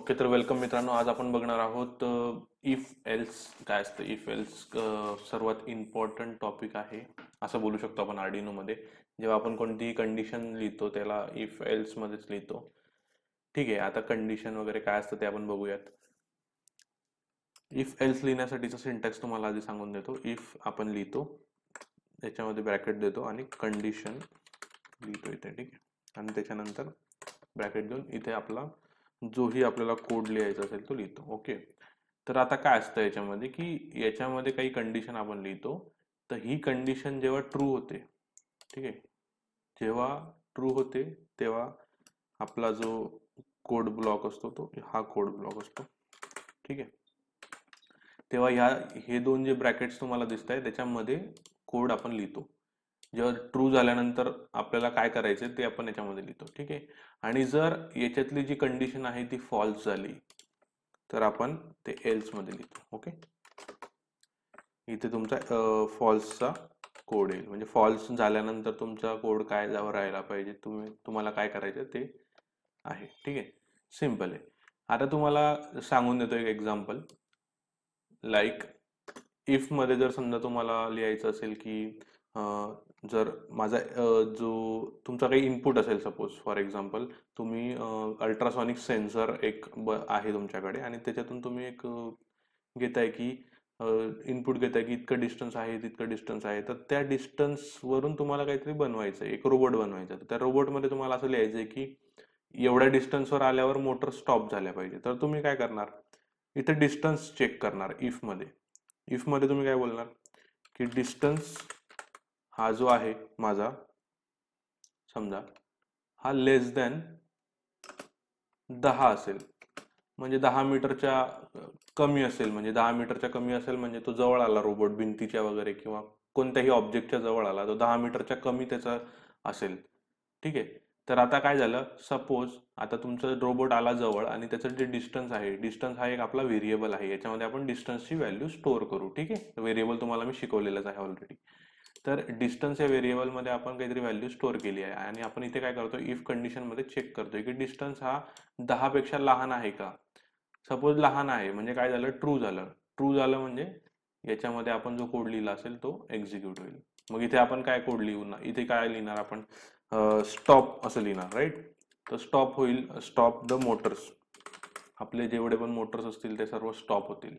Okay, तर welcome मित्रांनो. आज आपण बघणार आहोत इफ एल्स काय असतं. इफ एल्स सर्वात इम्पॉर्टंट टॉपिक आहे असं बोलू शकतो आपण आर्डिनो मध्ये. जेव्हा आपण कोणतीही कंडिशन लिहितो त्याला इफ एल्स मध्येच लिहितो. ठीक आहे, आता कंडिशन वगैरे काय असतं ते आपण बघूयात. इफ एल्स लिहिण्यासाठीचा सिंटॅक्स तुम्हाला आधी सांगून देतो. इफ आपण लिहितो, त्याच्यामध्ये ब्रॅकेट देतो आणि कंडिशन लिहितो इथे. ठीक आहे, आणि त्याच्यानंतर ब्रॅकेट देऊन इथे आपला जोही आपल्याला कोड लिहायचा असेल तो लिहितो. ओके, तर आता काय असतं याच्यामध्ये की याच्यामध्ये काही कंडिशन आपण लिहितो, तर ही कंडिशन जेव्हा ट्रू होते, ठीक आहे, जेव्हा ट्रू होते तेव्हा आपला जो कोड ब्लॉक असतो तो हा कोड ब्लॉक असतो. ठीक आहे, तेव्हा हे दोन जे ब्रॅकेट्स तुम्हाला दिसत आहे त्याच्यामध्ये कोड आपण लिहितो. जेव्हा ट्रू झाल्यानंतर आपल्याला काय करायचं ते आपण याच्यामध्ये लिहितो. ठीक आहे, आणि जर याच्यातली जी कंडिशन आहे ती फॉल्स झाली तर आपण ते एल्स मध्ये लिहितो. ओके, इथे तुमचा फॉल्सचा कोड येईल. म्हणजे फॉल्स झाल्यानंतर तुमचा कोड काय जावं राहायला पाहिजे, तुम्हाला काय करायचं ते आहे. ठीक आहे, सिम्पल आहे. आता तुम्हाला सांगून देतो एक एक्झाम्पल. लाईक इफ मध्ये जर समजा तुम्हाला लिहायचं असेल की जर माझा जो तुमचा काही इनपुट असेल, सपोज फॉर एक्झाम्पल तुम्ही अल्ट्रासॉनिक सेन्सर एक आहे तुमच्याकडे आणि त्याच्यातून तुम्ही एक घेताय की इनपुट घेताय की इतकं डिस्टन्स आहे तितकं डिस्टन्स आहे, तर त्या डिस्टन्स वरून तुम्हाला काहीतरी बनवायचं आहे, एक रोबोट बनवायचा. तर त्या रोबोटमध्ये तुम्हाला असं लिहायचंय की एवढ्या डिस्टन्सवर आल्यावर मोटर स्टॉप झाल्या पाहिजे. तर तुम्ही काय करणार, इथे डिस्टन्स चेक करणार. इफ मध्ये तुम्ही काय बोलणार की डिस्टन्स हा जो आहे माझा, समजा हा लेस दॅन 10 असेल, म्हणजे 10 मीटरच्या कमी असेल, म्हणजे 10 मीटरच्या कमी असेल म्हणजे तो जवळ आला रोबोट भिंतीच्या वगैरे किंवा कोणत्याही ऑब्जेक्टच्या जवळ आला, तो 10 मीटरच्या कमी त्याचा असेल. ठीक आहे, तर आता काय झालं, सपोज आता तुमचा रोबोट आला जवळ आणि त्याचं जे डिस्टन्स आहे, डिस्टन्स हा एक आपला व्हेरिएबल आहे, याच्यामध्ये आपण डिस्टन्सची व्हॅल्यू स्टोअर करू. ठीक आहे, व्हेरिएबल तुम्हाला मी शिकवलेलंच आहे ऑलरेडी. तर डिस्टन्स या व्हेरिएबल मध्ये आपण काहीतरी व्हॅल्यू स्टोअर केली आहे आणि आपण इथे काय करतो, इफ कंडिशन मध्ये चेक करतोय की डिस्टन्स हा 10 पेक्षा लहान आहे का. सपोज लहान आहे म्हणजे काय झालं, ट्रू झालं. ट्रू झालं म्हणजे याच्यामध्ये आपण जो कोड लिहिला असेल तो एक्झिक्यूट होईल. मग इथे आपण काय कोड लिहू ना, इथे काय लिहिणार आपण, स्टॉप असं लिहिणार, राईट. तर स्टॉप होईल, स्टॉप द मोटर्स, आपले जेवढे पण मोटर्स असतील ते सर्व स्टॉप होतील.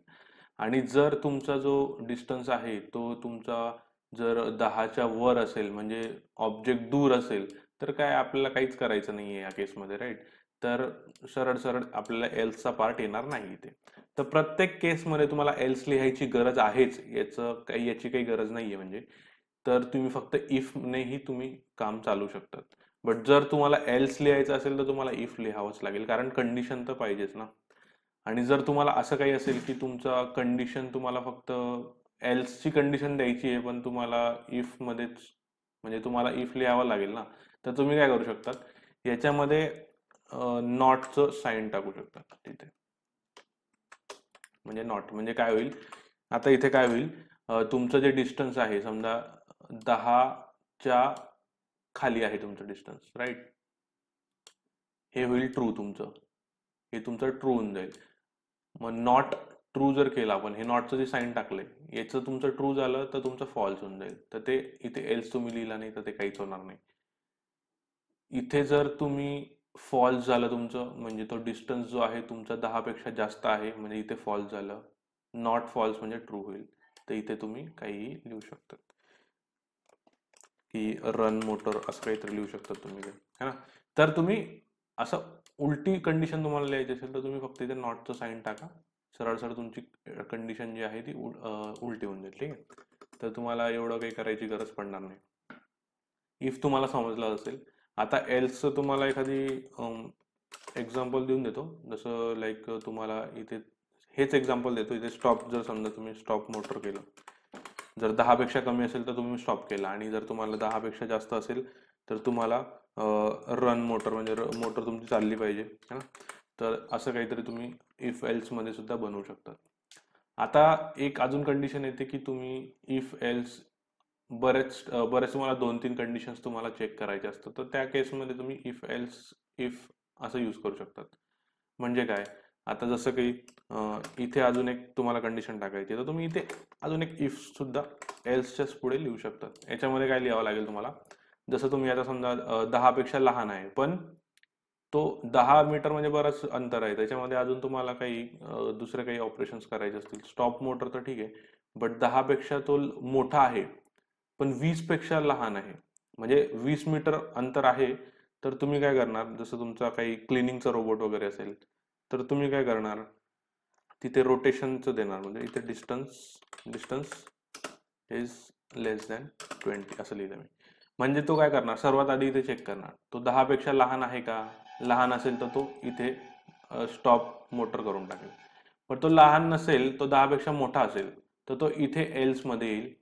आणि जर तुमचा जो डिस्टन्स आहे तो तुमचा जर 10च्या वर असेल, म्हणजे ऑब्जेक्ट दूर असेल, तर काय आपल्याला काहीच करायचं नाहीये या केसमध्ये, राईट. तर सरळ सरळ आपल्याला एल्सचा पार्ट येणार नाही इथे. तर प्रत्येक केसमध्ये तुम्हाला एल्स लिहायची गरज आहेच, याची काही गरज नाहीये म्हणजे. तर तुम्ही फक्त इफ नेही तुम्ही काम चालू शकतात. बट जर तुम्हाला एल्स लिहायचं असेल तर तुम्हाला इफ लिहावंच लागेल, कारण कंडिशन तर पाहिजेच ना. आणि जर तुम्हाला असं काही असेल की तुमचा कंडिशन तुम्हाला फक्त एल्सची कंडिशन द्यायची आहे पण तुम्हाला इफ मध्येच, म्हणजे तुम्हाला इफ लिहावं लागेल ना, तर तुम्ही काय करू शकतात, याच्यामध्ये नॉटचं साईन टाकू शकतात तिथे. म्हणजे नॉट म्हणजे काय होईल, आता इथे काय होईल, तुमचं जे डिस्टन्स आहे समजा 10च्या खाली आहे तुमचं डिस्टन्स, राईट. हे होईल ट्रू तुमचं, हे तुमचं ट्रू होऊन जाईल. मग नॉट ट्रू जर केलं आपण, हे नॉटचं जे साईन टाकलंय याचं तुमचं ट्रू झालं तर तुमचं फॉल्स होऊन जाईल. तर ते इथे एल्स तुम्ही लिहिला नाही तर ते काहीच होणार नाही. इथे जर तुम्ही फॉल्स झालं तुमचं, म्हणजे तो डिस्टन्स जो आहे तुमचा 10 पेक्षा जास्त आहे, म्हणजे इथे फॉल्स झालं. नॉट फॉल्स म्हणजे ट्रू होईल. तर इथे तुम्ही काहीही लिहू शकता की रन मोटर असं काहीतरी लिहू शकता तुम्ही, है ना. तर तुम्ही असं उलटी कंडिशन तुम्हाला लिहायची असेल तर तुम्ही फक्त इथे नॉटचं साईन टाका, सरळ सरळ तुमची कंडिशन जी आहे ती उलटी होऊन जाईल. ठीक आहे, तर तुम्हाला एवढं काही करायची गरज पडणार नाही. इफ तुम्हाला समजलं असेल. आता एल्सचं तुम्हाला एखादी एक्झाम्पल देऊन देतो. जसं लाईक तुम्हाला इथे हेच एक्झाम्पल देतो. इथे स्टॉप, जर समजा तुम्ही स्टॉप मोटर केलं, जर 10 पेक्षा कमी असेल तर तुम्ही स्टॉप केला, आणि जर तुम्हाला 10 पेक्षा जास्त असेल तर तुम्हाला रन मोटर, म्हणजे मोटर तुमची चालली पाहिजे, है ना. तर असं काहीतरी तुम्ही इफ एल्स मध्ये सुद्धा बनवू शकतात. आता एक अजून कंडिशन येते की तुम्ही इफ एल्स बरेच तुम्हाला 2-3 कंडिशन्स तुम्हाला चेक करायचे असतात, तर त्या केसमध्ये तुम्ही इफ एल्स इफ असं यूज करू शकतात. म्हणजे काय, आता जसं काही इथे अजून एक तुम्हाला कंडिशन टाकायची तर तुम्ही इथे अजून एक इफ सुद्धा एल्सच्याच पुढे लिहू शकतात. याच्यामध्ये काय लिहावं लागेल तुम्हाला, जसं तुम्ही आता समजा 10 पेक्षा लहान आहे पण तो 10 मीटर म्हणजे बरंच अंतर आहे, त्याच्यामध्ये अजून तुम्हाला काही दुसरे काही ऑपरेशन्स करायचे असतील, स्टॉप मोटर तर ठीक आहे, बट 10 पेक्षा तो मोठा आहे पण 20 पेक्षा लहान आहे, म्हणजे 20 मीटर अंतर आहे, तर तुम्ही काय करणार, जसं तुमचा काही क्लिनिंगचा रोबोट वगैरे असेल तर तुम्ही काय करणार, तिथे रोटेशनचं देणार, म्हणजे इथे डिस्टन्स इज लेस दॅन 20 असं लिहिलं मी. म्हणजे तो काय करणार, सर्वात आधी इथे चेक करणार तो 10 पेक्षा लहान आहे का, लहान असेल तर तो इथे स्टॉप मोटर करून टाकेल, पण तो लहान नसेल, तो 10 पेक्षा मोठा असेल तर तो इथे एल्स मध्ये येईल,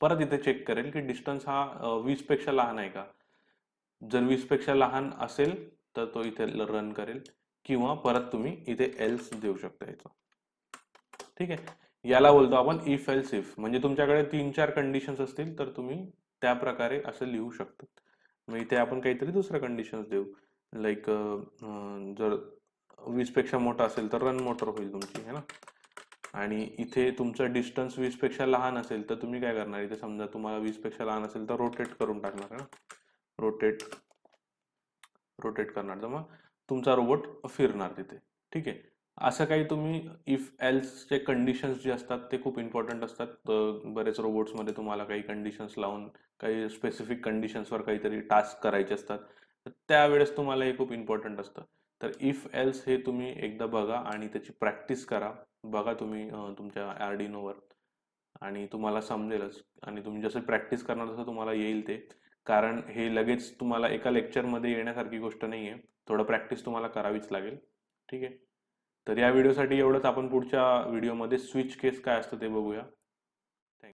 परत इथे चेक करेल की डिस्टन्स हा 20 पेक्षा लहान आहे का, जर 20 पेक्षा लहान असेल तर तो इथे रन करेल, किंवा परत तुम्ही इथे एल्स देऊ शकता याचं. ठीक आहे, याला बोलतो आपण इफ एल्स इफ. म्हणजे तुमच्याकडे 3-4 कंडिशन्स असतील तर तुम्ही त्या प्रकारे असं लिहू शकता. मग इथे आपण काहीतरी दुसरं कंडिशन्स देऊ, लाईक जर 20 पेक्षा मोठा असेल तर रन मोटर होईल तुमची, है ना. आणि इथे तुमचं डिस्टन्स 20 पेक्षा लहान असेल तर तुम्ही काय करणार, इथे समजा तुम्हाला 20 पेक्षा लहान असेल तर रोटेट करून टाकणार आहे ना, रोटेट करणार, तर मग तुमचा रोबोट फिरणार तिथे. ठीक आहे, असं काही तुम्ही इफ एल्सचे कंडिशन्स जे असतात ते खूप इम्पॉर्टंट असतात. बरेच रोबोट्समध्ये तुम्हाला काही कंडिशन्स लावून काही स्पेसिफिक कंडिशन्सवर काहीतरी टास्क करायचे असतात, तर त्यावेळेस तुम्हाला हे खूप इम्पॉर्टंट असतं. तर इफ एल्स हे तुम्ही एकदा बघा आणि त्याची प्रॅक्टिस करा, बघा तुम्ही तुमच्या आर्डिनोवर, आणि तुम्हाला समजेलच. आणि तुम्ही जसं प्रॅक्टिस करणार तसं तुम्हाला येईल ते, कारण हे लगेच तुम्हाला एका लेक्चरमध्ये येण्यासारखी गोष्ट नाही आहे, थोडं प्रॅक्टिस तुम्हाला करावीच लागेल. ठीक आहे, तर या व्हिडिओसाठी एवढंच. आपण पुढच्या व्हिडिओमध्ये स्विच केस काय असतं ते बघूया.